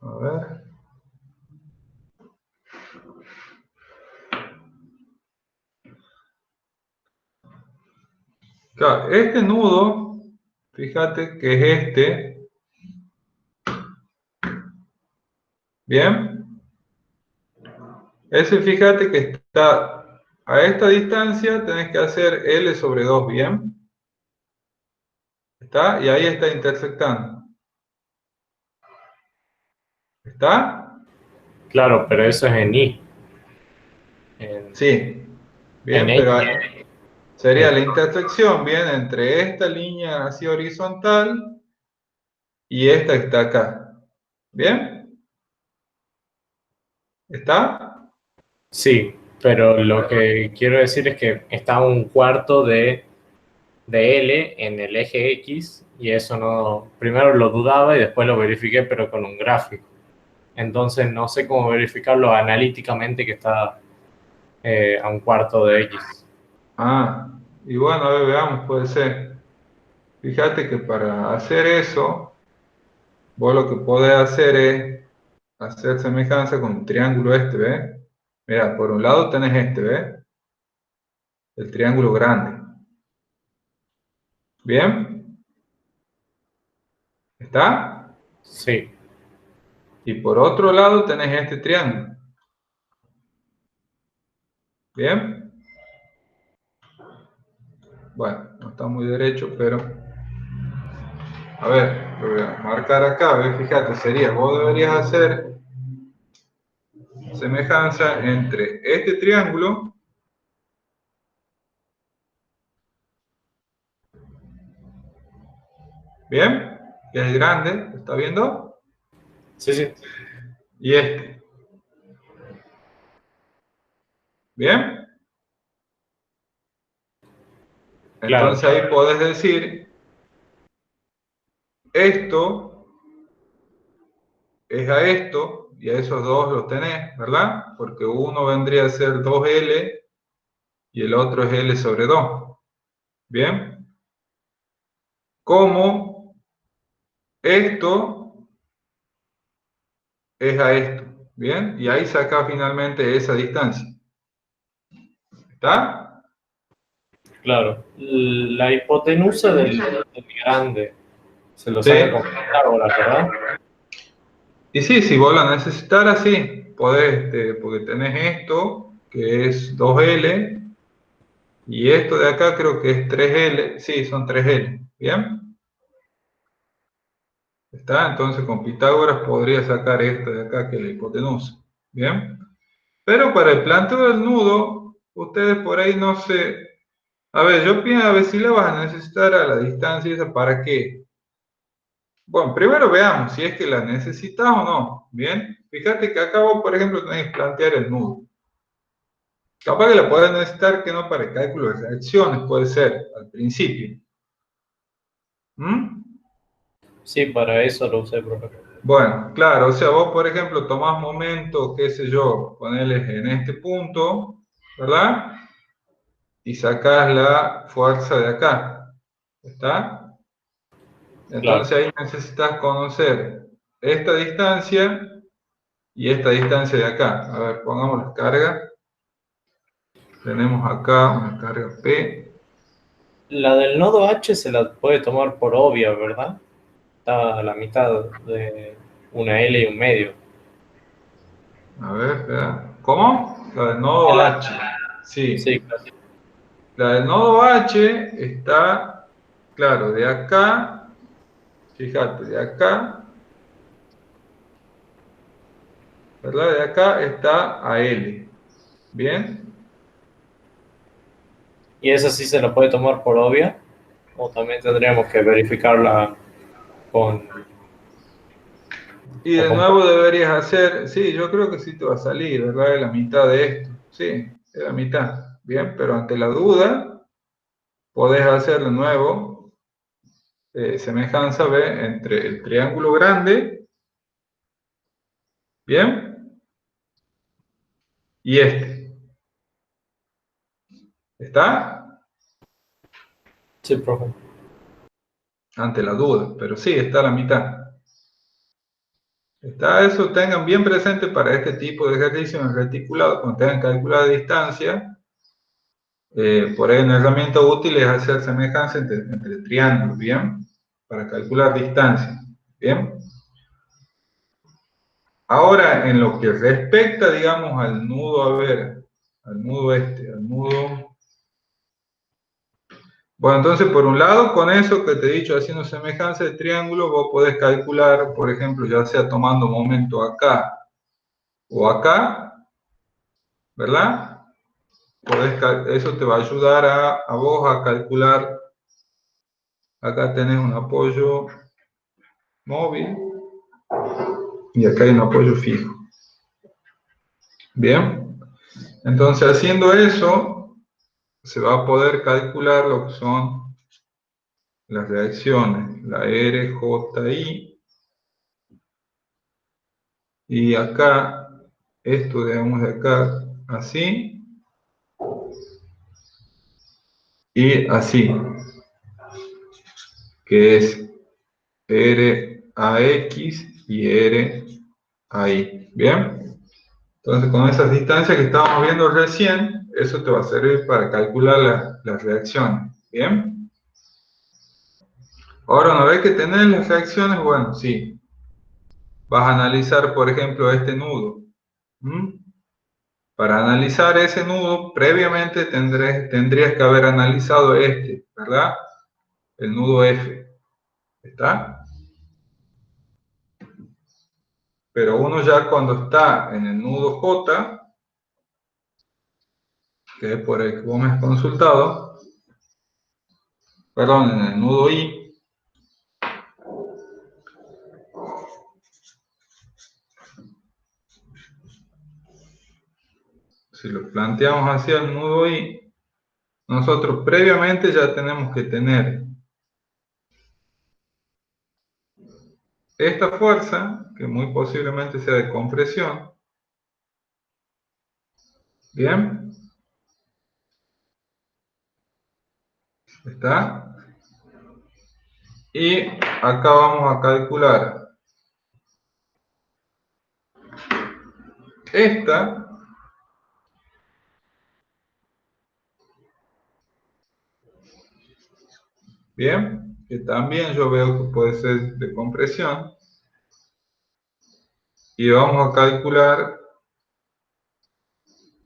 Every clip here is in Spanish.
A ver. Claro, este nudo, fíjate que es este. Bien. Ese fíjate que está a esta distancia, tenés que hacer L sobre 2, ¿bien? ¿Está? Y ahí está intersectando. ¿Está? Claro, pero eso es en I. En, Sí. en Bien, pero X. sería es- la intersección, bien, entre esta línea así horizontal y esta que está acá. ¿Bien? ¿Está? sí, pero lo que quiero decir es que está a un cuarto de L en el eje X y eso no, primero lo dudaba y después lo verifiqué, pero con un gráfico. Entonces no sé cómo verificarlo analíticamente que está a un cuarto de X. Ah, y bueno, a ver, veamos, puede ser. Fíjate que para hacer eso, vos lo que podés hacer es hacer semejanza con el triángulo este, ¿ves? Mira, por un lado tenés este, ¿ves? El triángulo grande. ¿Bien? ¿Está? Sí, Y por otro lado tenés este triángulo. ¿Bien? Bueno, no está muy derecho, pero... A ver, lo voy a marcar acá, ¿ves? Fíjate, sería, vos deberías hacer semejanza entre este triángulo, ¿bien? Que es el grande, ¿lo está viendo? sí, sí, Y este, ¿bien? claro, Entonces ahí podés decir, esto es a esto, y a esos dos los tenés, ¿verdad? Porque uno vendría a ser 2L y el otro es L sobre 2, ¿bien? Como esto es a esto, ¿bien? Y ahí saca finalmente esa distancia, ¿está? claro. La hipotenusa del grande se lo Sí. saca con Pitágoras, ¿verdad? Y sí, si vos la necesitaras, sí, podés, porque tenés esto, que es 2L, y esto de acá creo que es 3L, sí, son 3L, ¿bien? ¿Está? Entonces con Pitágoras podría sacar esto de acá, que es la hipotenusa, ¿bien? Pero para el planteo del nudo, ustedes por ahí no sé, a ver, yo pienso a ver si la vas a necesitar a la distancia esa, ¿para qué? Bueno, primero veamos si es que la necesitas o no, ¿bien? Fíjate que acá vos, por ejemplo, tenés que plantear el nudo. Capaz que la puedes necesitar que no para el cálculo de reacciones, puede ser, al principio. ¿Mm? Sí, para eso lo usé, profe. Bueno, claro, o sea, vos, por ejemplo, tomás momento, qué sé yo, ponerles en este punto, ¿verdad? Y sacás la fuerza de acá, ¿está? Claro, Entonces ahí necesitas conocer esta distancia y esta distancia de acá. A ver, pongamos las cargas. Tenemos acá una carga P. la del nodo H se la puede tomar por obvia, ¿verdad? Está a la mitad de una L y un medio. A ver, espera. ¿Cómo? La del nodo La- H. Sí. sí, claro. La del nodo H está, claro, de acá, fíjate, de acá, ¿verdad? De acá está a L. ¿Bien? ¿Y esa sí se la puede tomar por obvia? ¿O también tendríamos que verificarla con... Y o de con... nuevo deberías hacer, sí, yo creo que sí te va a salir, ¿verdad? Es la mitad de esto. Sí, es la mitad. Bien, pero ante la duda, podés hacer de nuevo semejanza, ¿ve? Entre el triángulo grande, ¿bien? Y este. ¿Está? Sí, profe. Ante la duda, pero sí, está a la mitad. ¿Está? Eso tengan bien presente para este tipo de ejercicio en el reticulado, cuando tengan que calcular distancia. Por ahí una herramienta útil es hacer semejanza entre triángulos, ¿bien? Para calcular distancia, ¿bien? Ahora, en lo que respecta, digamos, al nudo, a ver, al nudo. Bueno, entonces, por un lado, con eso que te he dicho, haciendo semejanza de triángulo, vos podés calcular, por ejemplo, ya sea tomando momento acá o acá, ¿verdad? Eso te va a ayudar a vos a calcular. Acá tenés un apoyo móvil y acá hay un apoyo fijo. Bien, entonces haciendo eso, se va a poder calcular lo que son las reacciones, la RJI, y acá, esto digamos de acá, así, y así, que es RAX y RAI, ¿bien? Entonces con esas distancias que estábamos viendo recién, eso te va a servir para calcular las reacciones, ¿bien? Ahora, una vez que tenés las reacciones, bueno, sí, vas a analizar, por ejemplo, este nudo. Para analizar ese nudo, previamente tendrías que haber analizado este, ¿verdad? El nudo F, ¿está? Pero uno ya cuando está en el nudo J, que es por el que vos me has consultado, perdón, en el nudo I, si lo planteamos hacia el nudo I, nosotros previamente ya tenemos que tener esta fuerza, que muy posiblemente sea de compresión, ¿bien? ¿Está? Y acá vamos a calcular esta, ¿bien? Que también yo veo que puede ser de compresión. Y vamos a calcular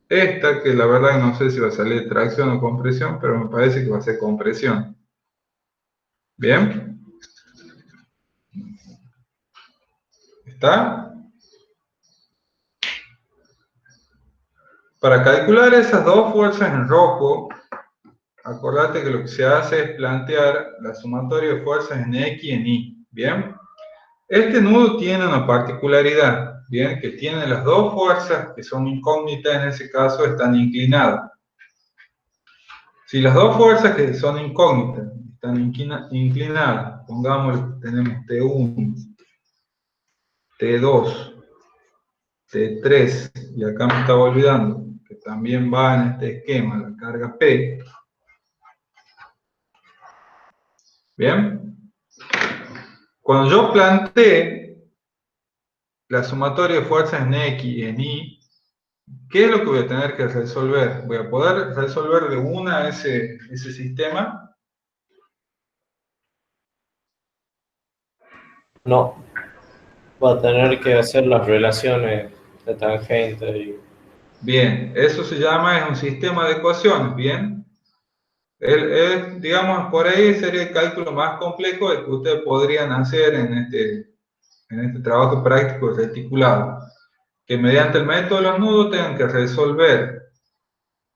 esta, que la verdad no sé si va a salir tracción o compresión, pero me parece que va a ser compresión. ¿Bien? ¿Está? Para calcular esas dos fuerzas en rojo, acordate que lo que se hace es plantear la sumatoria de fuerzas en X y en Y. ¿Bien? Este nudo tiene una particularidad, ¿bien? Que tiene las dos fuerzas que son incógnitas, en ese caso están inclinadas. Si las dos fuerzas que son incógnitas están inclinadas, pongamos, tenemos T1, T2, T3, y acá me estaba olvidando que también va en este esquema la carga P. ¿Bien? Cuando yo planteé la sumatoria de fuerzas en X y en Y, ¿qué es lo que voy a tener que resolver? ¿Voy a poder resolver de una ese sistema? No, va a tener que hacer las relaciones de tangente y... Bien, eso se llama, es un sistema de ecuaciones, ¿bien? Digamos, por ahí sería el cálculo más complejo de que ustedes podrían hacer en este trabajo práctico reticulado. Que mediante el método de los nudos tengan que resolver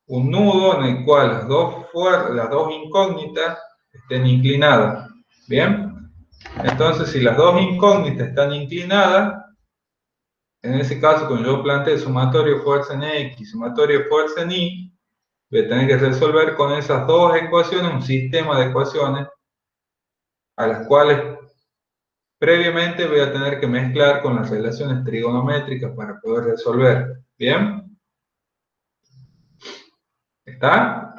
un nudo en el cual las dos incógnitas estén inclinadas. ¿Bien? Entonces, si las dos incógnitas están inclinadas, en ese caso, cuando yo planteo sumatorio de fuerza en X, sumatorio de fuerza en Y, voy a tener que resolver con esas dos ecuaciones un sistema de ecuaciones a las cuales previamente voy a tener que mezclar con las relaciones trigonométricas para poder resolver. ¿Bien? ¿Está?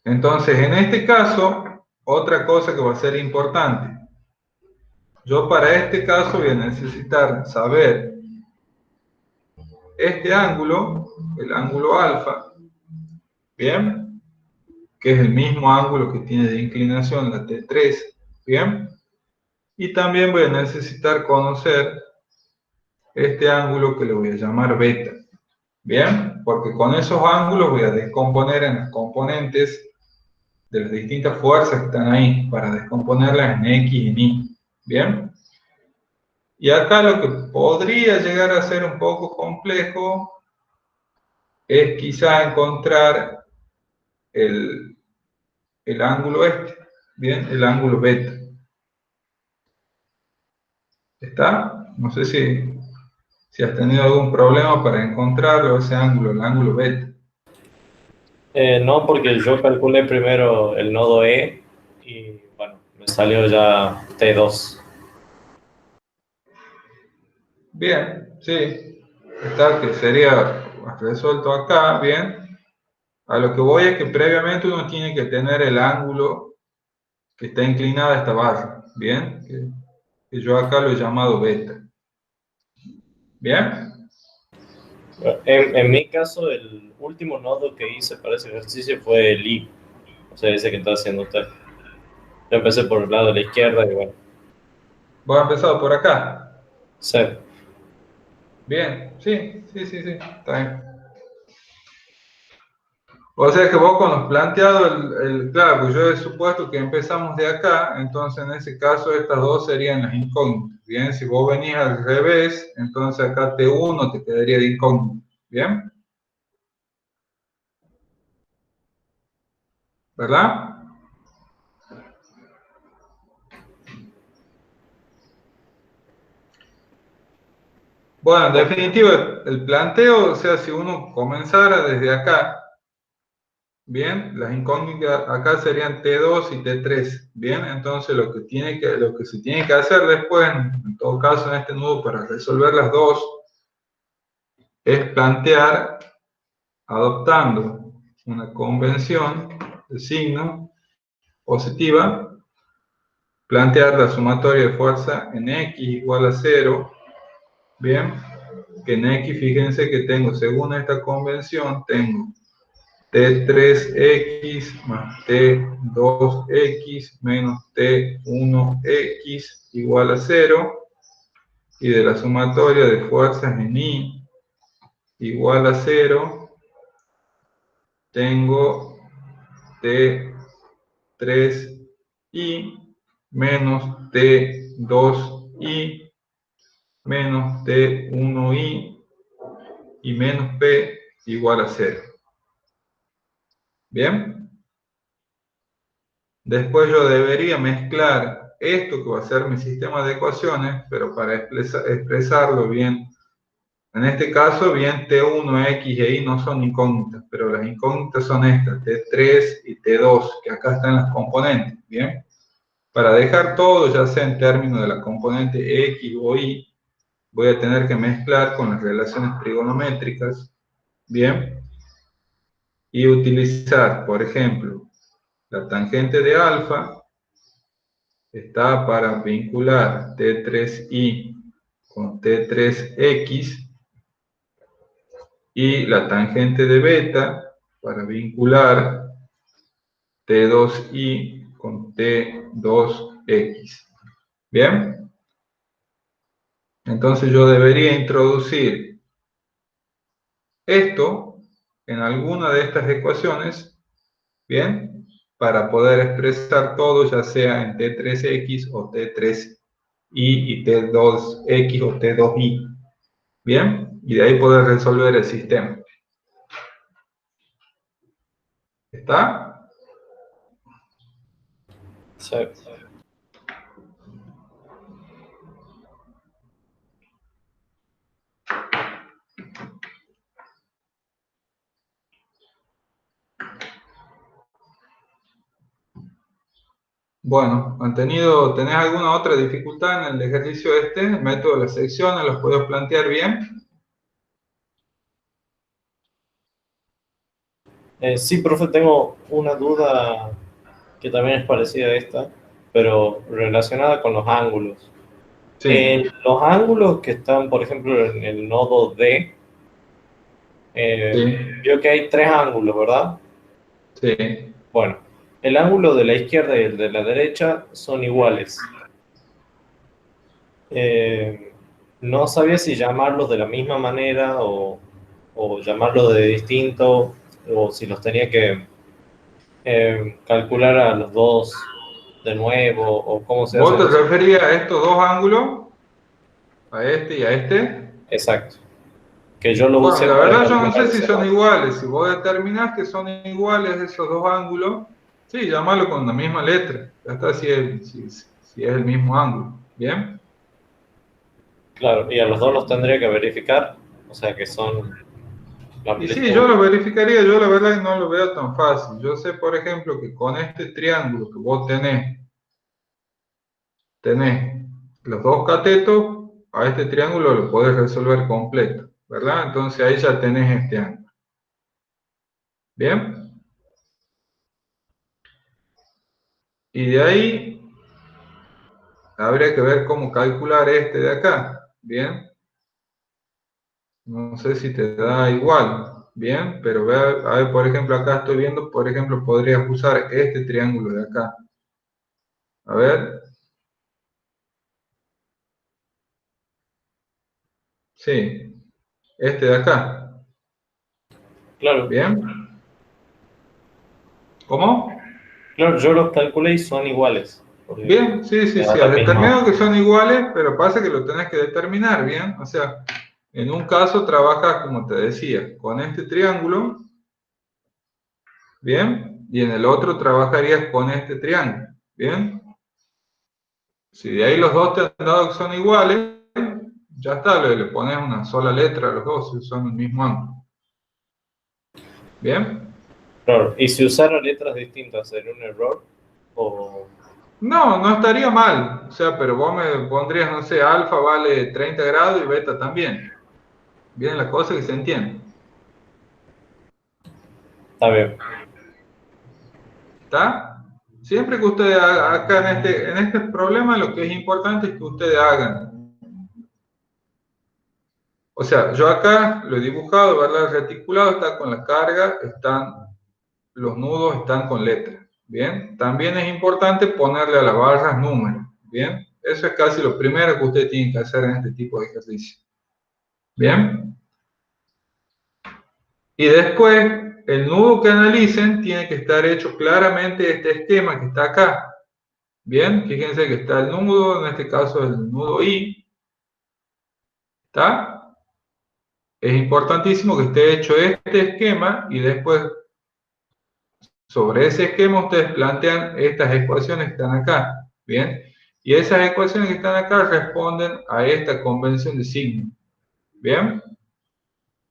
Entonces, en este caso, otra cosa que va a ser importante. yo para este caso voy a necesitar saber este ángulo, el ángulo alfa, ¿bien? Que es el mismo ángulo que tiene de inclinación la T3, ¿bien? Y también voy a necesitar conocer este ángulo que le voy a llamar beta, ¿bien? Porque con esos ángulos voy a descomponer en las componentes de las distintas fuerzas que están ahí, para descomponerlas en X y en Y, ¿bien? Y acá lo que podría llegar a ser un poco complejo es quizá encontrar el, el ángulo este, ¿bien? El ángulo beta. ¿Está? No sé si has tenido algún problema para encontrarlo, ese ángulo, el ángulo beta. No, porque yo calculé primero el nodo E y bueno, me salió ya T2. Bien, sí. Está que sería resuelto acá, bien. A lo que voy es que previamente uno tiene que tener el ángulo que está inclinada esta barra, bien. Que yo acá lo he llamado beta. Bien. En mi caso, el último nodo que hice para ese ejercicio fue el I, o sea, ese que está haciendo usted. Yo empecé por el lado de la izquierda y bueno, Voy a empezar por acá. sí. Bien, sí, sí, sí, sí, está bien. O sea que vos con los planteados, claro, pues yo he supuesto que empezamos de acá, entonces en ese caso estas dos serían las incógnitas. Bien, si vos venís al revés, entonces acá T1 te quedaría de incógnito. Bien, ¿verdad? Bueno, en Ok. definitiva, el planteo, o sea, si uno comenzara desde acá, bien, las incógnitas acá serían T2 y T3, bien, entonces lo que se tiene que hacer después, en todo caso en este nudo para resolver las dos, es plantear adoptando una convención de signo positiva, plantear la sumatoria de fuerza en X igual a 0, bien, que en X fíjense que tengo, según esta convención, tengo T3X más T2X menos T1X igual a 0, y de la sumatoria de fuerzas en Y igual a 0, tengo T3I menos T2I menos T1I y menos P igual a 0. ¿Bien? Después yo debería mezclar esto que va a ser mi sistema de ecuaciones, pero para expresarlo bien, en este caso, bien T1, X e Y no son incógnitas, pero las incógnitas son estas, T3 y T2, que acá están las componentes, ¿bien? Para dejar todo, ya sea en términos de la componente X o Y, voy a tener que mezclar con las relaciones trigonométricas, ¿bien? Y utilizar, por ejemplo, la tangente de alfa está para vincular T3i con T3x y la tangente de beta para vincular T2i con T2x. ¿Bien? Entonces yo debería introducir esto en alguna de estas ecuaciones, ¿bien? Para poder expresar todo, ya sea en T3x o T3i y T2x o T2i, ¿bien? Y de ahí poder resolver el sistema. ¿Está? Sí. Bueno, ¿tenés alguna otra dificultad en el ejercicio este? El método de las secciones, ¿los puedo plantear bien? Sí, profe, tengo una duda que también es parecida a esta, pero relacionada con los ángulos. Sí, En los ángulos que están, por ejemplo, en el nodo D, sí, veo que hay tres ángulos, ¿verdad? sí. Bueno, el ángulo de la izquierda y el de la derecha son iguales. Eh, no sabía si llamarlos de la misma manera o llamarlos de distinto, o si los tenía que calcular a los dos de nuevo, o cómo se ¿Vos hace te eso. referías a estos dos ángulos? ¿A este y a este? Exacto. Que yo lo Bueno, use la para verdad yo no calcular sé si ese son valor. iguales. Si vos determinás que son iguales esos dos ángulos, sí, llámalo con la misma letra. Ya está si es el mismo ángulo. ¿Bien? Claro, y a los dos los tendría que verificar, o sea que son la Y sí, yo amplitud. lo verificaría, yo la verdad que no lo veo tan fácil. Yo sé, por ejemplo, que con este triángulo que vos tenés los dos catetos, a este triángulo lo podés resolver completo, ¿verdad? Entonces ahí ya tenés este ángulo. ¿Bien? Y de ahí habría que ver cómo calcular este de acá. ¿Bien? No sé si te da igual. Bien, pero ve a ver, por ejemplo, acá estoy viendo, por ejemplo, podrías usar este triángulo de acá. A ver, sí, este de acá. Claro, ¿Bien? ¿Cómo? claro, yo los calculé y son iguales, porque Bien, sí, me sí, da sí, la has misma. determinado que son iguales, pero pasa que lo tenés que determinar, ¿bien? O sea, en un caso trabajas, como te decía, con este triángulo, ¿bien? Y en el otro trabajarías con este triángulo, ¿bien? Si de ahí los dos te han dado que son iguales, ya está, le pones una sola letra a los dos, si son el mismo ángulo, ¿bien? Claro, y si usara letras distintas, ¿sería un error? O, No, no estaría mal, o sea, pero vos me pondrías, no sé, alfa vale 30 grados y beta también. Bien, la cosa que se entiende. está bien, ¿Está? Siempre que ustedes acá en este problema, lo que es importante es que ustedes hagan. O sea, yo acá lo he dibujado, ¿verdad? El reticulado está con la carga, los nudos están con letras. Bien, también es importante ponerle a las barras números. Bien, eso es casi lo primero que ustedes tienen que hacer en este tipo de ejercicio. Bien, y después el nudo que analicen tiene que estar hecho claramente este esquema que está acá. Bien, fíjense que está el nudo, en este caso el nudo I, ¿está? Es importantísimo que esté hecho este esquema y después sobre ese esquema ustedes plantean estas ecuaciones que están acá, ¿bien? Y esas ecuaciones que están acá responden a esta convención de signo, ¿bien?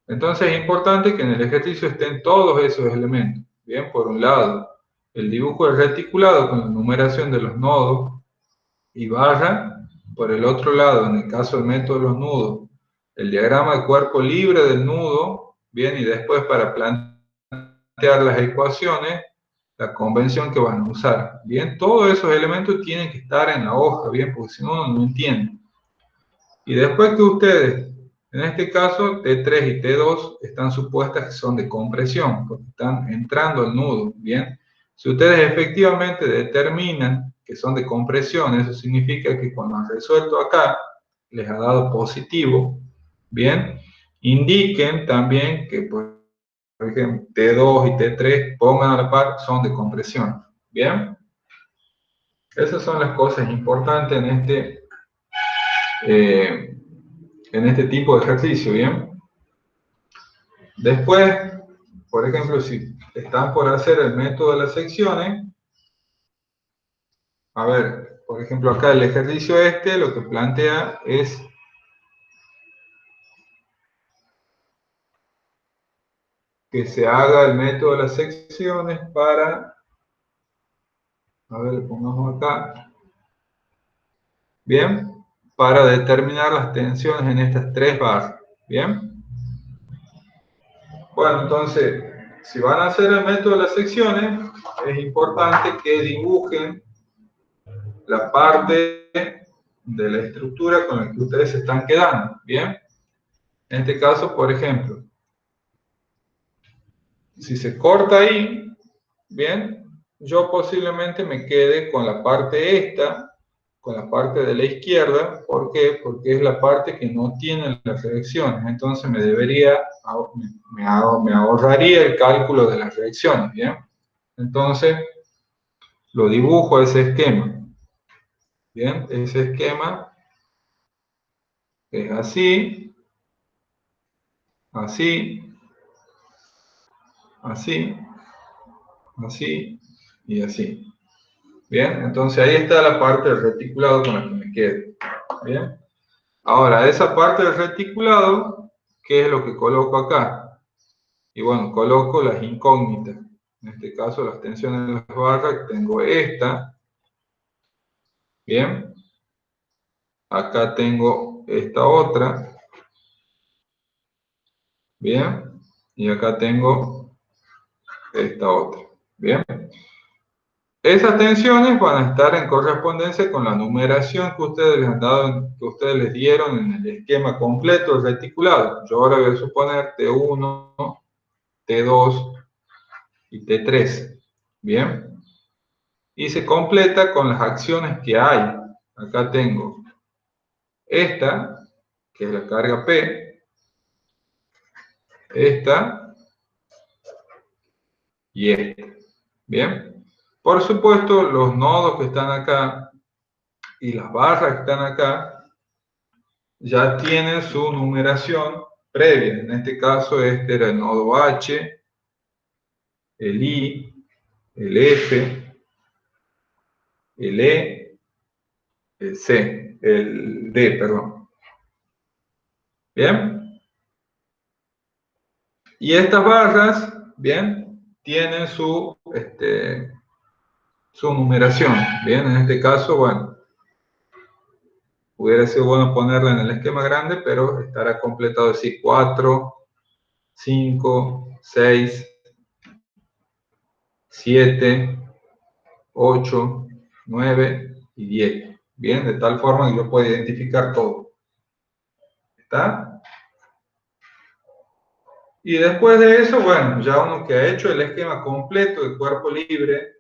Entonces es importante que en el ejercicio estén todos esos elementos, ¿bien? Por un lado, el dibujo del reticulado con la numeración de los nodos y barra. Por el otro lado, en el caso del método de los nudos, el diagrama de cuerpo libre del nudo, bien, y después para plantear las ecuaciones, la convención que van a usar. Bien, todos esos elementos tienen que estar en la hoja, bien, porque si no, no entienden. Y después que ustedes, en este caso, T3 y T2 están supuestas que son de compresión, porque están entrando al nudo, bien. Si ustedes efectivamente determinan que son de compresión, eso significa que cuando han resuelto acá, les ha dado positivo, bien. Indiquen también que, por ejemplo, T2 y T3 pongan a la par, son de compresión, bien. Esas son las cosas importantes eh, en este tipo de ejercicio, ¿bien? Después, por ejemplo, si están por hacer el método de las secciones, a ver, por ejemplo, acá el ejercicio lo que plantea es que se haga el método de las secciones para, a ver, le pongamos acá, ¿bien? Para determinar las tensiones en estas tres barras, ¿bien? Bueno, entonces, si van a hacer el método de las secciones, es importante que dibujen la parte de la estructura con la que ustedes se están quedando, ¿bien? En este caso, por ejemplo, si se corta ahí, ¿bien? Yo posiblemente me quede con la parte esta, con la parte de la izquierda. ¿Por qué? Porque es la parte que no tiene las reacciones. Entonces me ahorraría el cálculo de las reacciones, ¿bien? Entonces, lo dibujo a ese esquema. Bien, ese esquema es así, así, así, así y así. Bien, entonces ahí está la parte del reticulado con la que me quedo. Bien, ahora esa parte del reticulado, ¿qué es lo que coloco acá? Y bueno, coloco las incógnitas. En este caso, las tensiones de las barras, tengo esta. Bien, acá tengo esta otra. Bien, y acá tengo esta otra. Bien. Esas tensiones van a estar en correspondencia con la numeración que ustedes les han dado, que ustedes les dieron en el esquema completo del reticulado. Yo ahora voy a suponer T1, T2 y T3. Bien. Y se completa con las acciones que hay. Acá tengo esta, que es la carga P, esta y esta. Bien. Por supuesto, los nodos que están acá y las barras que están acá ya tienen su numeración previa. En este caso, este era el nodo H, el I, el F, el E, el C, el D, perdón. ¿Bien? Y estas barras, ¿bien? Tienen su numeración. ¿Bien? En este caso, bueno, hubiera sido bueno ponerla en el esquema grande, pero estará completado así: 4, 5, 6, 7, 8, 9 y 10. Bien, de tal forma que yo pueda identificar todo. ¿Está? Y después de eso, bueno, ya uno que ha hecho el esquema completo de cuerpo libre,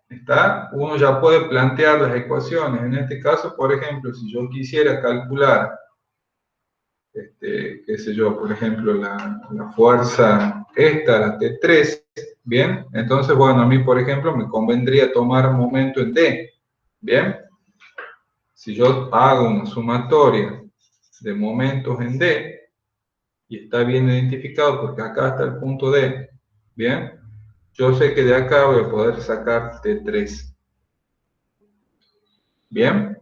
¿está? Uno ya puede plantear las ecuaciones. En este caso, por ejemplo, si yo quisiera calcular, qué sé yo, por ejemplo, la fuerza esta, la T3, ¿bien? Entonces, bueno, a mí, por ejemplo, me convendría tomar momento en D, ¿bien? Si yo hago una sumatoria de momentos en D, y está bien identificado porque acá está el punto D, ¿bien? Yo sé que de acá voy a poder sacar T3. ¿Bien?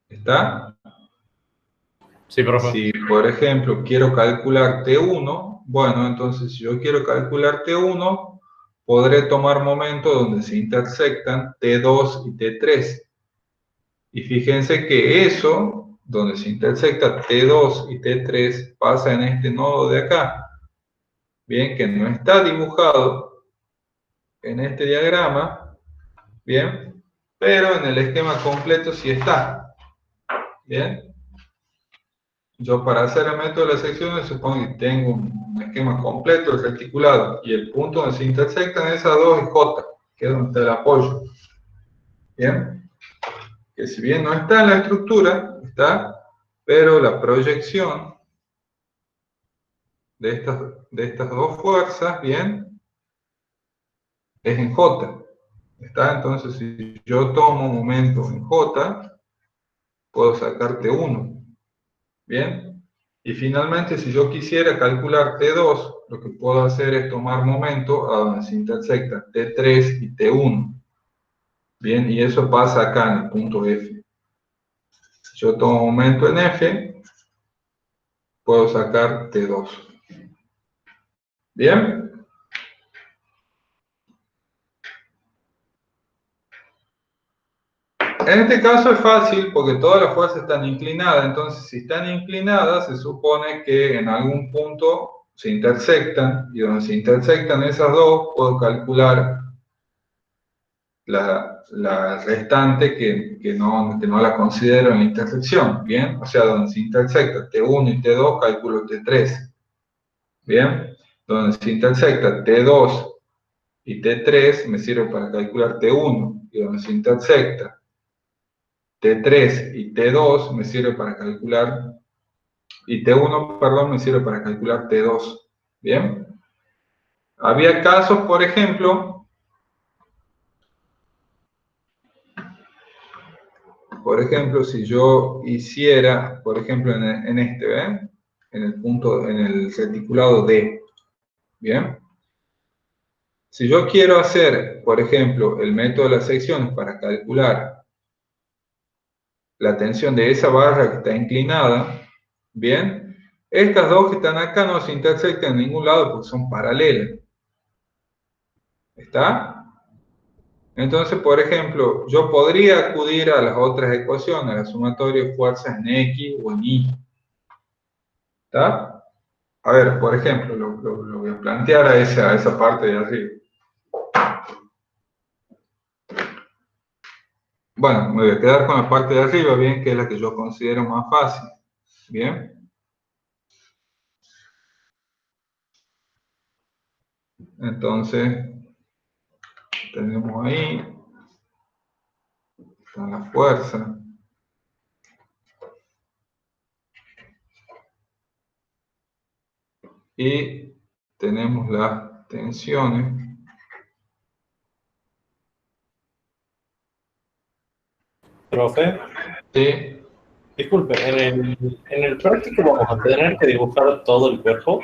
¿Está? Sí, profe. Si, por ejemplo, quiero calcular T1, bueno, entonces si yo quiero calcular T1, podré tomar momentos donde se intersectan T2 y T3. Y fíjense que eso, donde se intersecta T2 y T3, pasa en este nodo de acá. Bien, que no está dibujado en este diagrama, bien, pero en el esquema completo sí está. Bien. Yo para hacer el método de las secciones supongo que tengo un esquema completo, el reticulado, y el punto donde se intersectan esas dos es J, que es donde está el apoyo. Bien. Que si bien no está en la estructura, está, pero la proyección de estas dos fuerzas, bien, es en J. ¿Está? Entonces, si yo tomo momento en J, puedo sacar T1. ¿Bien? Y finalmente, si yo quisiera calcular T2, lo que puedo hacer es tomar momento a donde se intersecta T3 y T1. Bien, y eso pasa acá en el punto F. Si yo tomo momento en F, puedo sacar T2. ¿Bien? En este caso es fácil porque todas las fuerzas están inclinadas. Entonces, si están inclinadas, se supone que en algún punto se intersectan. Y donde se intersectan esas dos, puedo calcular la restante que no la considero en la intersección, ¿bien? O sea, donde se intersecta T1 y T2, calculo T3, ¿bien? Donde se intersecta T2 y T3, me sirve para calcular T1, y donde se intersecta T3 y T2, me sirve para calcular, y T1, perdón, me sirve para calcular T2, ¿bien? Había casos, por ejemplo, si yo hiciera, por ejemplo, en este, ¿ven? En el punto, en el reticulado D, ¿bien? Si yo quiero hacer, por ejemplo, el método de las secciones para calcular la tensión de esa barra que está inclinada, ¿bien? Estas dos que están acá no se intersectan en ningún lado porque son paralelas. ¿Está? Entonces, por ejemplo, yo podría acudir a las otras ecuaciones, a la sumatoria de fuerzas en X o en Y. ¿Está? A ver, por ejemplo, lo voy a plantear a esa parte de arriba. Bueno, me voy a quedar con la parte de arriba, bien, que es la que yo considero más fácil. Bien. Entonces, tenemos ahí, está la fuerza. Y tenemos las tensiones. Profe, Sí. disculpe, en el práctico vamos a tener que dibujar todo el cuerpo.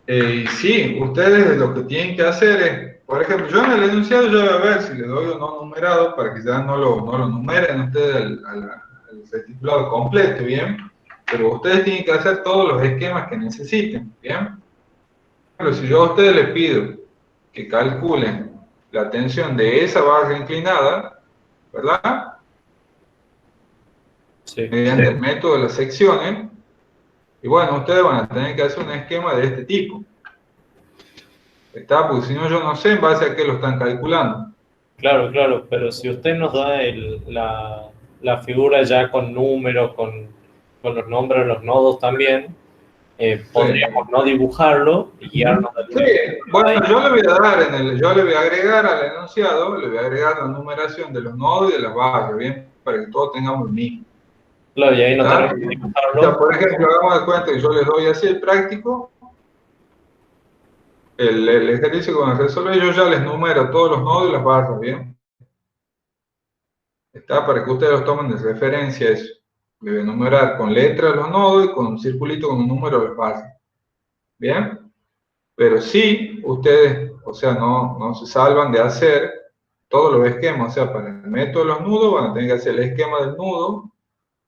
Sí, ustedes lo que tienen que hacer es, por ejemplo, yo en el enunciado yo voy a ver si le doy o no numerado para que ya no lo numeren ustedes al reticulado completo, ¿bien? Pero ustedes tienen que hacer todos los esquemas que necesiten, ¿bien? Pero si yo a ustedes les pido que calculen la tensión de esa barra inclinada, ¿verdad? Sí. Mediante el método de las secciones, y bueno, ustedes van a tener que hacer un esquema de este tipo. ¿Está? Porque si no, yo no sé en base a qué lo están calculando. Claro, claro, pero si usted nos da la figura ya con números, con los nombres de los nodos también, Sí. podríamos no dibujarlo y guiarnos del Sí, ejemplo bueno, ahí. yo le voy a dar yo le voy a agregar al enunciado, le voy a agregar la numeración de los nodos y de las barras, ¿bien? Para que todos tengamos el mismo. Claro, y ahí no ¿Está? tenemos que O sea, dibujarlo. por ejemplo, hagamos de cuenta que yo les doy así el práctico, el ejercicio que van a resolver, yo ya les numero todos los nodos y las barras, ¿bien? Está para que ustedes los tomen de referencia eso. Le voy a numerar con letras los nodos y con un circulito con un número las barras. ¿Bien? Pero sí, ustedes, o sea, no se salvan de hacer todos los esquemas. O sea, para el método de los nudos van a tener que hacer el esquema del nudo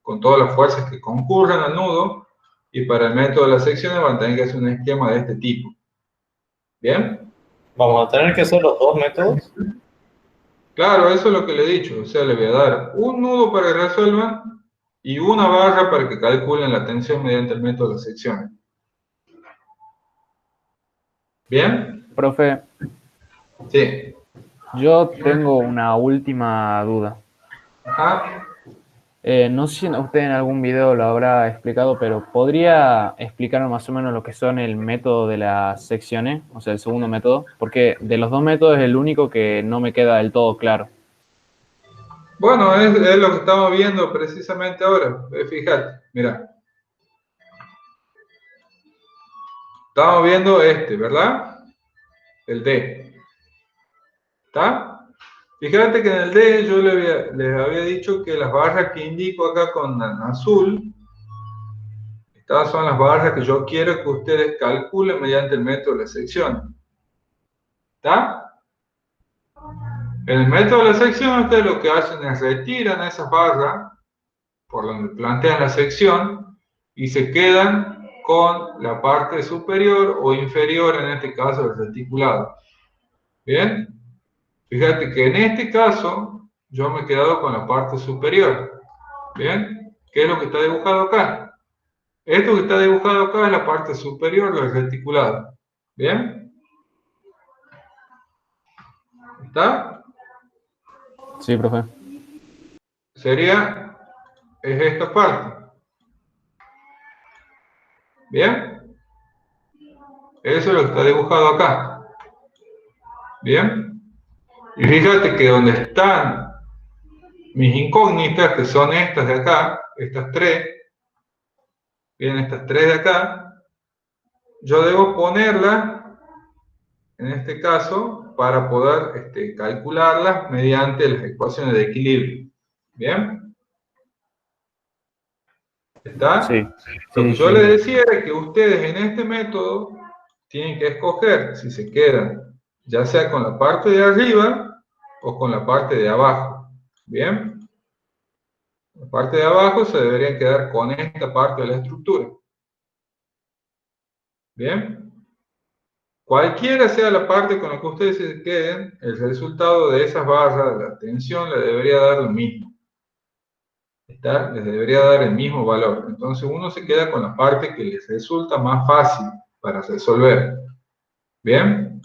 con todas las fuerzas que concurren al nudo. Y para el método de las secciones van a tener que hacer un esquema de este tipo. ¿Bien? Vamos a tener que hacer los dos métodos. Claro, eso es lo que le he dicho. O sea, le voy a dar un nudo para que resuelvan y una barra para que calculen la tensión mediante el método de las secciones. ¿Bien? Profe, Sí. yo tengo una última duda. Ajá. No sé si usted en algún video lo habrá explicado, pero ¿podría explicarme más o menos lo que son el método de las secciones, o sea, el segundo método? Porque de los dos métodos es el único que no me queda del todo claro. Bueno, es lo que estamos viendo precisamente ahora. Fíjate, mira. Estamos viendo este, ¿verdad? El D. ¿Está? Fíjate que en el D yo les había dicho que las barras que indico acá con azul, estas son las barras que yo quiero que ustedes calculen mediante el método de la sección. ¿Está? En el método de la sección ustedes lo que hacen es retiran esas barras por donde plantean la sección y se quedan con la parte superior o inferior, en este caso el reticulado. ¿Bien? Fíjate que en este caso yo me he quedado con la parte superior. ¿Bien? ¿Qué es lo que está dibujado acá? Esto que está dibujado acá es la parte superior del reticulado. ¿Bien? ¿Está? Sí, profe. Sería, es esta parte. ¿Bien? Eso es lo que está dibujado acá. ¿Bien? Y fíjate que donde están mis incógnitas, que son estas de acá, estas tres, bien, estas tres de acá, yo debo ponerlas, en este caso, para poder calcularlas mediante las ecuaciones de equilibrio. ¿Bien? ¿Está? Sí, Lo que sí, yo sí. les decía es que ustedes en este método tienen que escoger si se quedan ya sea con la parte de arriba o con la parte de abajo. ¿Bien? La parte de abajo se deberían quedar con esta parte de la estructura. ¿Bien? Cualquiera sea la parte con la que ustedes se queden, el resultado de esas barras, de la tensión, le debería dar lo mismo. Les debería dar el mismo valor. Entonces uno se queda con la parte que les resulta más fácil para resolver. ¿Bien?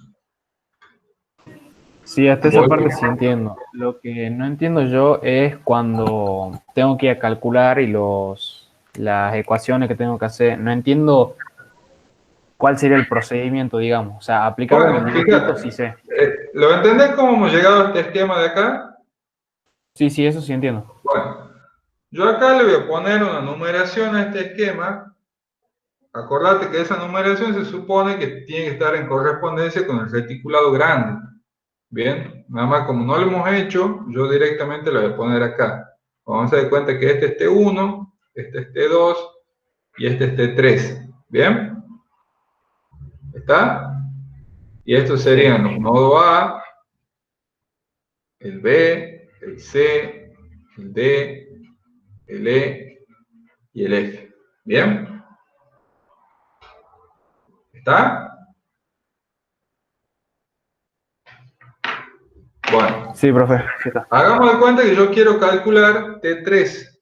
Sí, hasta esa Voy. parte sí entiendo. Lo que no entiendo yo es cuando tengo que ir a calcular y las ecuaciones que tengo que hacer. No entiendo cuál sería el procedimiento, digamos. O sea, aplicarlo en el Bueno, dibujito fíjate. sí sé. ¿Lo entendés cómo hemos llegado a este esquema de acá? Sí, sí, eso sí entiendo. Bueno, yo acá le voy a poner una numeración a este esquema. Acordate que esa numeración se supone que tiene que estar en correspondencia con el reticulado grande. Bien, nada más como no lo hemos hecho, yo directamente lo voy a poner acá. Vamos a dar cuenta que este es T1, este es T2 y este es T3. ¿Bien? ¿Está? Y estos Sí. serían los nodos A, el B, el C, el D, el E y el F. ¿Bien? ¿Está? Bueno, Sí, profe, sí está. hagamos de cuenta que yo quiero calcular T3,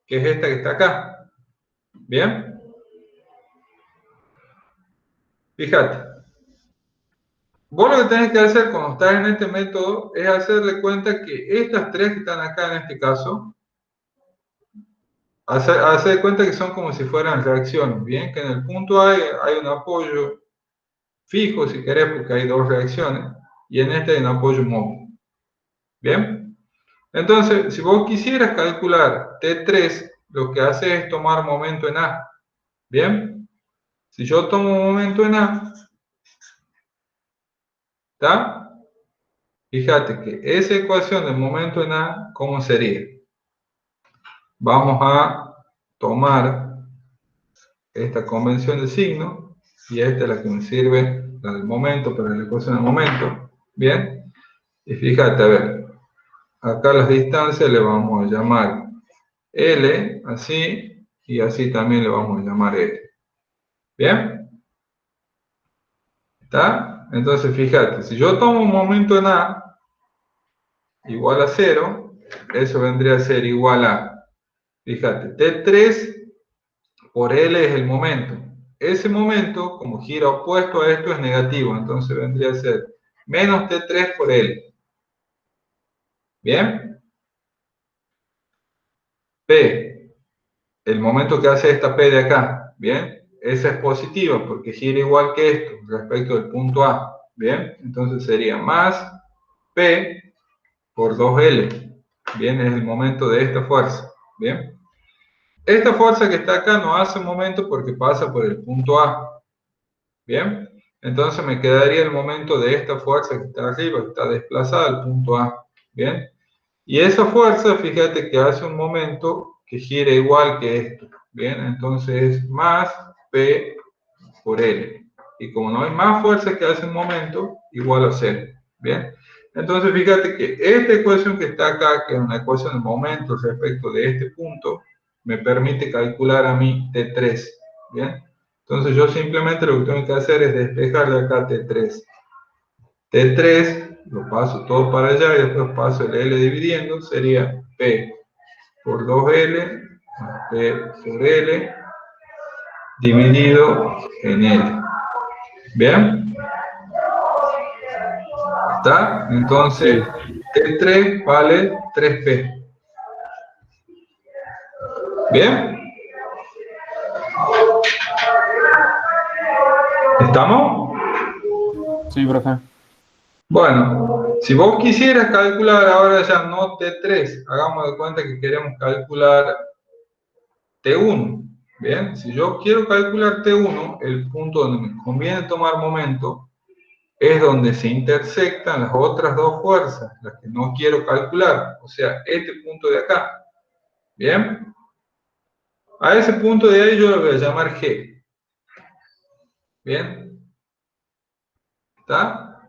que es esta que está acá. ¿Bien? Fíjate. Vos lo que tenés que hacer cuando estás en este método es hacerle cuenta que estas tres que están acá en este caso, hacer de cuenta que son como si fueran reacciones, ¿bien? Que en el punto A hay un apoyo fijo, si querés, porque hay dos reacciones, y en este hay un apoyo móvil. ¿Bien? Entonces, si vos quisieras calcular T3, lo que hace es tomar momento en A. ¿Bien? Si yo tomo momento en A, ¿está? Fíjate que esa ecuación de momento en A, ¿cómo sería? Vamos a tomar esta convención de signo, y esta es la que me sirve, la del momento, para la ecuación del momento. ¿Bien? Y fíjate, a ver, acá las distancias le vamos a llamar L, así, y así también le vamos a llamar L. ¿Bien? ¿Está? Entonces, fíjate, si yo tomo un momento en A igual a 0, eso vendría a ser igual a, fíjate, T3 por L es el momento. Ese momento, como gira opuesto a esto, es negativo, entonces vendría a ser menos T3 por L. ¿Bien? P, el momento que hace esta P de acá, ¿bien? Esa es positiva porque gira igual que esto respecto del punto A, ¿bien? Entonces sería más P por 2L, ¿bien? Es el momento de esta fuerza, ¿bien? Esta fuerza que está acá no hace un momento porque pasa por el punto A, ¿bien? Entonces me quedaría el momento de esta fuerza que está arriba, que está desplazada al punto A, ¿bien? Y esa fuerza, fíjate que hace un momento que gira igual que esto, ¿bien? Entonces es más P por L. Y como no hay más fuerza que hace un momento, igual a 0, ¿bien? Entonces fíjate que esta ecuación que está acá, que es una ecuación de momento respecto de este punto, me permite calcular a mí T3, ¿bien? Entonces yo simplemente lo que tengo que hacer es despejar de acá T3. T3 lo paso todo para allá y después paso el L dividiendo, sería P por 2L más P sobre L dividido en L. ¿Bien? ¿Está? Entonces, T3 vale 3P. ¿Bien? ¿Estamos? Sí, profe. Bueno, si vos quisieras calcular ahora ya no T3, hagamos de cuenta que queremos calcular T1. Bien, si yo quiero calcular T1, el punto donde me conviene tomar momento es donde se intersectan las otras dos fuerzas, las que no quiero calcular, o sea, este punto de acá. Bien, a ese punto de ahí yo lo voy a llamar G. Bien, ¿está?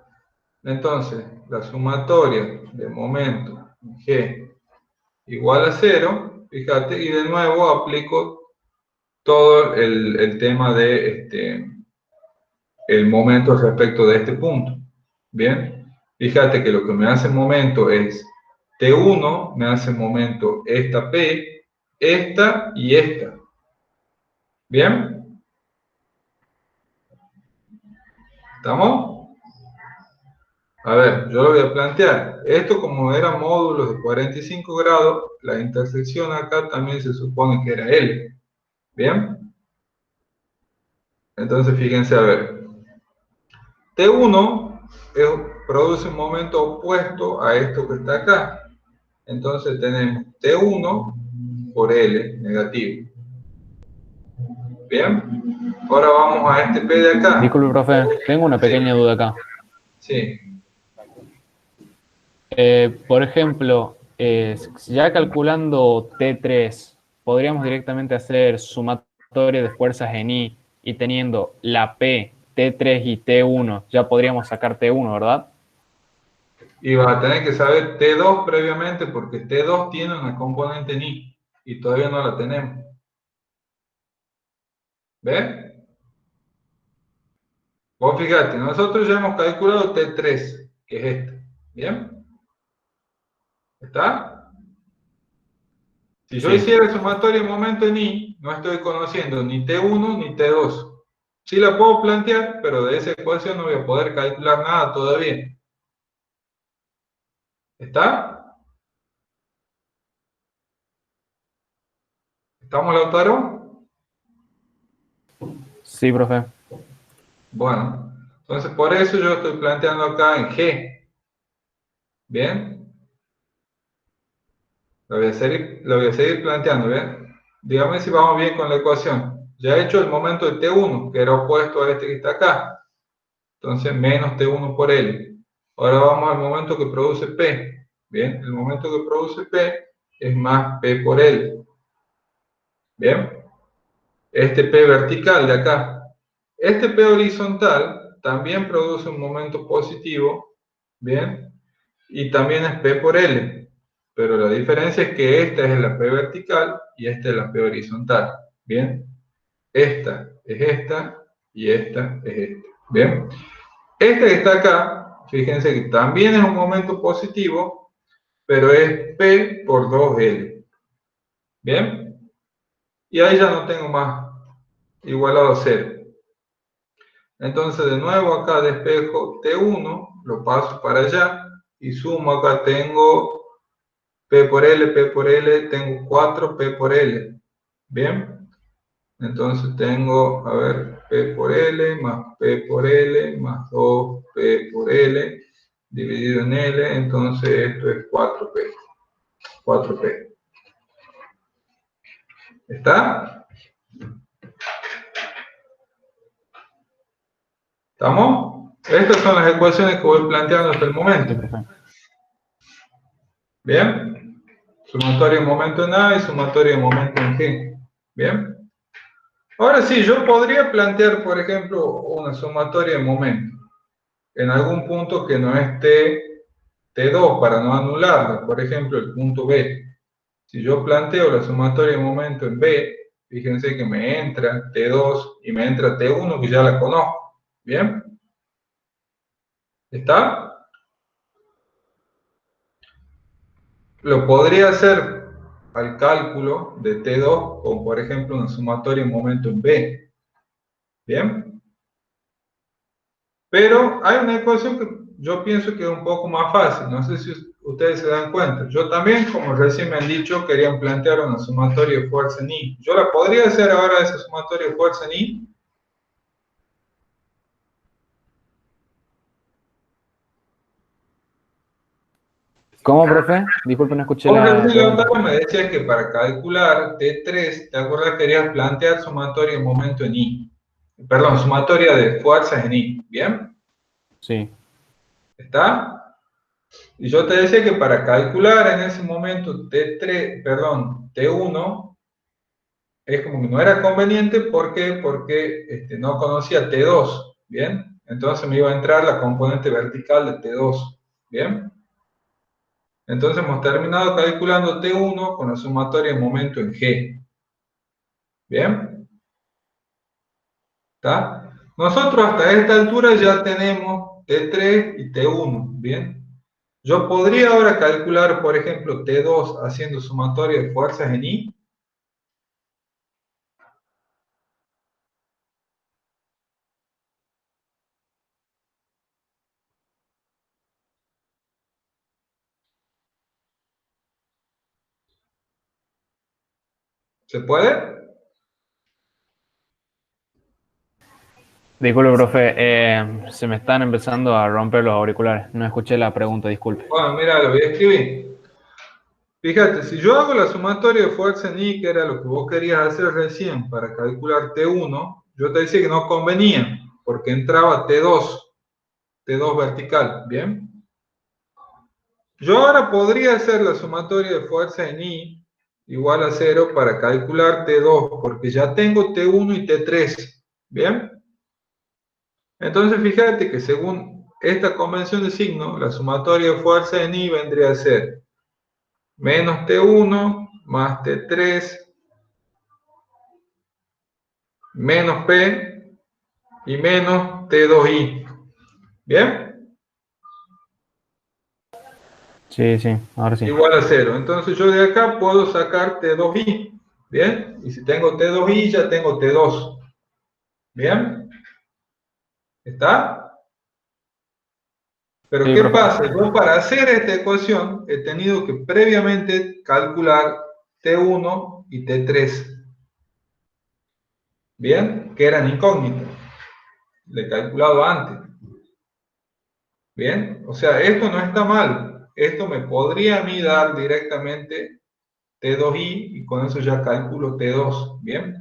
Entonces, la sumatoria de momento G igual a 0, fíjate, y de nuevo aplico todo el tema de el momento respecto de este punto. Bien, fíjate que lo que me hace momento es T1, me hace momento esta P, esta y esta. Bien, ¿estamos? A ver, yo lo voy a plantear. Esto como eran módulos de 45 grados, la intersección acá también se supone que era L. ¿Bien? Entonces fíjense, a ver. T1 produce un momento opuesto a esto que está acá. Entonces tenemos T1 por L negativo. ¿Bien? Ahora vamos a este P de acá. Disculpe, profe, tengo una pequeña duda acá. Sí. Por ejemplo, ya calculando T3, podríamos directamente hacer sumatoria de fuerzas en I y teniendo la P, T3 y T1, ya podríamos sacar T1, ¿verdad? Y vas a tener que saber T2 previamente porque T2 tiene una componente en I y todavía no la tenemos. ¿Ves? Vos fíjate, nosotros ya hemos calculado T3, que es este. ¿Bien? ¿Está? Si yo Sí. hiciera sumatoria de momento en I, no estoy conociendo ni T1 ni T2. Sí la puedo plantear, pero de esa ecuación no voy a poder calcular nada todavía. ¿Está? ¿Estamos, Lautaro? Sí, profe. Bueno, entonces por eso yo estoy planteando acá en G. ¿Bien? Lo voy a seguir planteando, ¿bien? Dígame si vamos bien con la ecuación. Ya he hecho el momento de T1, que era opuesto a este que está acá. Entonces, menos T1 por L. Ahora vamos al momento que produce P. Bien, el momento que produce P es más P por L. Bien, este P vertical de acá. Este P horizontal también produce un momento positivo. Bien, y también es P por L. Pero la diferencia es que esta es la P vertical y esta es la P horizontal. Bien, esta es esta y esta es esta. Bien, este que está acá, fíjense que también es un momento positivo, pero es P por 2L. Bien, y ahí ya no tengo más igualado a 0. Entonces de nuevo acá despejo T1, lo paso para allá y sumo acá tengo P por L, tengo 4P por L. Bien, entonces tengo, a ver, P por L más P por L más 2P por L dividido en L, entonces esto es 4P. 4P. ¿Está? ¿Estamos? Estas son las ecuaciones que voy planteando hasta el momento. Sí, profe. Bien, sumatoria de momento en A y sumatoria de momento en G. Bien. Ahora sí, yo podría plantear, por ejemplo, una sumatoria de momento en algún punto que no esté T2 para no anularla, por ejemplo, el punto B. Si yo planteo la sumatoria de momento en B, fíjense que me entra T2 y me entra T1, que ya la conozco. ¿Bien? ¿Está? Lo podría hacer al cálculo de T2 con, por ejemplo, una sumatoria de momento en B. ¿Bien? Pero hay una ecuación que yo pienso que es un poco más fácil. No sé si ustedes se dan cuenta. Yo también, como recién me han dicho, querían plantear una sumatoria de fuerza en I. Yo la podría hacer ahora, esa sumatoria de fuerza en I. ¿Cómo, profe? Disculpe, no escuché Vos la recién, pregunta. Lautaro, me decías que para calcular T3, ¿te acuerdas que querías plantear sumatoria de momento en I? Perdón, sumatoria de fuerzas en I. ¿Bien? Sí. ¿Está? Y yo te decía que para calcular en ese momento T3, perdón, T1, es como que no era conveniente. ¿Por qué? Porque no conocía T2. ¿Bien? Entonces me iba a entrar la componente vertical de T2. ¿Bien? Entonces hemos terminado calculando T1 con la sumatoria de momento en G. ¿Bien? ¿Está? Nosotros hasta esta altura ya tenemos T3 y T1. ¿Bien? Yo podría ahora calcular, por ejemplo, T2 haciendo sumatoria de fuerzas en I. ¿Se puede? Disculpe, profe, se me están empezando a romper los auriculares. No escuché la pregunta, disculpe. Bueno, mira, lo voy a escribir. Fíjate, si yo hago la sumatoria de fuerza en I, que era lo que vos querías hacer recién para calcular T1, yo te decía que no convenía, porque entraba T2, T2 vertical, ¿bien? Yo ahora podría hacer la sumatoria de fuerza en I igual a 0 para calcular T2, porque ya tengo T1 y T3, ¿bien? Entonces fíjate que según esta convención de signo, la sumatoria de fuerza en I vendría a ser menos T1 más T3 menos P y menos T2I. ¿Bien? Sí, sí, ahora sí. Igual a 0. Entonces yo de acá puedo sacar T2I. ¿Bien? Y si tengo T2I, ya tengo T2. ¿Bien? ¿Está? Pero Sí, ¿qué profe. pasa? Yo para hacer esta ecuación he tenido que previamente calcular T1 y T3. ¿Bien? Que eran incógnitas. Le he calculado antes. ¿Bien? O sea, esto no está mal. Esto me podría a mí dar directamente T2I y con eso ya calculo T2. ¿Bien?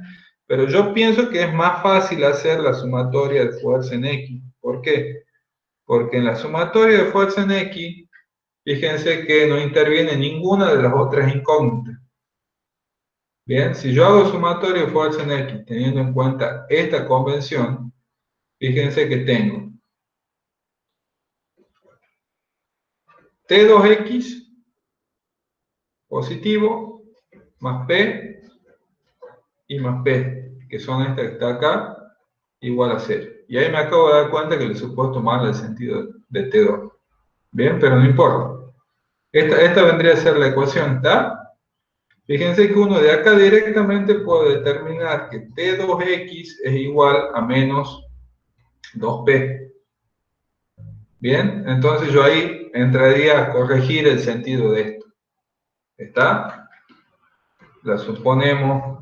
Pero yo pienso que es más fácil hacer la sumatoria de fuerza en X. ¿Por qué? Porque en la sumatoria de fuerza en X, fíjense que no interviene ninguna de las otras incógnitas. Bien, si yo hago sumatoria de fuerza en X teniendo en cuenta esta convención, fíjense que tengo T2X positivo más P y más P, que son estas que está acá, igual a 0. Y ahí me acabo de dar cuenta que le he supuesto mal el sentido de T2. Bien, pero no importa. Esta vendría a ser la ecuación, ¿está? Fíjense que uno de acá directamente puede determinar que T2X es igual a menos 2P. Bien, entonces yo ahí entraría a corregir el sentido de esto. ¿Está? La suponemos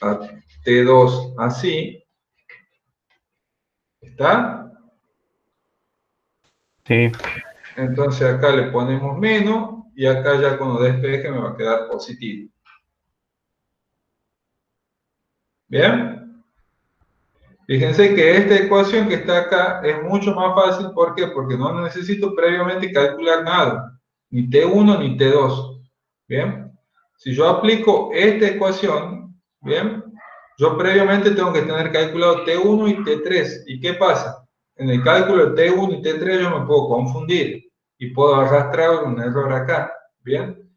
a T2 así. ¿Está? Sí. Entonces acá le ponemos menos y acá ya cuando despeje me va a quedar positivo. ¿Bien? Fíjense que esta ecuación que está acá es mucho más fácil. ¿Por qué? Porque no necesito previamente calcular nada. Ni T1 ni T2. ¿Bien? Si yo aplico esta ecuación, ¿bien? Yo previamente tengo que tener calculado T1 y T3. ¿Y qué pasa? En el cálculo de T1 y T3 yo me puedo confundir y puedo arrastrar un error acá. ¿Bien?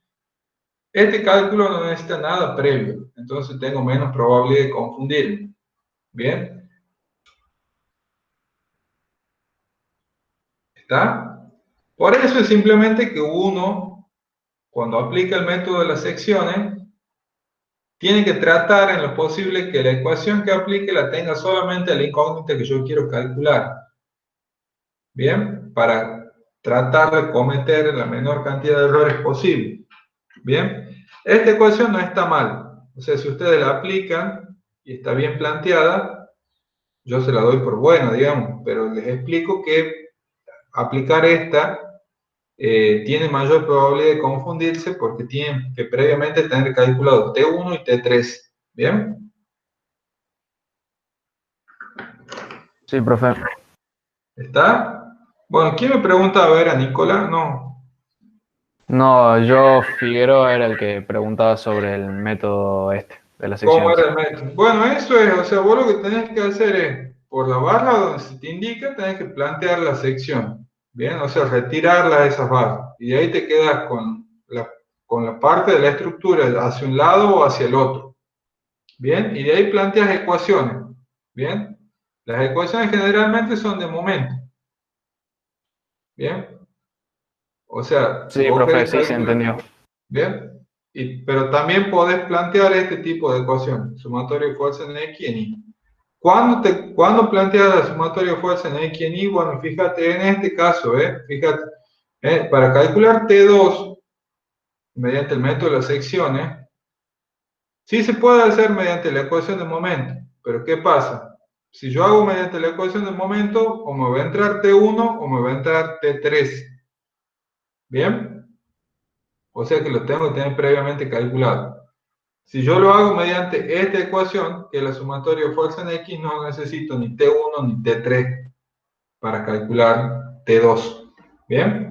Este cálculo no necesita nada previo, entonces tengo menos probabilidad de confundirme. ¿Bien? ¿Está? Por eso es simplemente que uno, cuando aplica el método de las secciones, tiene que tratar en lo posible que la ecuación que aplique la tenga solamente la incógnita que yo quiero calcular. bien, para tratar de cometer la menor cantidad de errores posible. Bien, esta ecuación no está mal, o sea, si ustedes la aplican y está bien planteada, yo se la doy por buena, digamos, pero les explico que aplicar esta tiene mayor probabilidad de confundirse porque tienen que previamente tener calculado T1 y T3, ¿bien? Sí, profe. ¿Está? Bueno, ¿quién me pregunta? A ver, a Nicolás, no. No, yo Figueroa era el que preguntaba sobre el método este de las ¿Cómo secciones. era el método? Bueno, eso es, o sea, vos lo que tenés que hacer es, por la barra donde se te indica, tenés que plantear la sección, ¿bien? O sea, retirarla de esas barras. Y de ahí te quedas con la parte de la estructura hacia un lado o hacia el otro, ¿bien? Y de ahí planteas ecuaciones, ¿bien? Las ecuaciones generalmente son de momento, ¿bien? O sea, si Sí, vos profe, querés sí se calcular, entendió. ¿bien? Pero también podés plantear este tipo de ecuaciones, sumatorio de fuerza en X y en Y. ¿Cuándo planteas la sumatoria de fuerza en X y en Y? Bueno, fíjate en este caso, fíjate, para calcular T2 mediante el método de las secciones, sí se puede hacer mediante la ecuación de momento, pero ¿qué pasa? Si yo hago mediante la ecuación de momento, o me va a entrar T1 o me va a entrar T3, ¿bien? O sea que lo tengo que tener previamente calculado. Si yo lo hago mediante esta ecuación, que es la sumatoria de fuerza en X, no necesito ni T1 ni T3 para calcular T2. ¿Bien?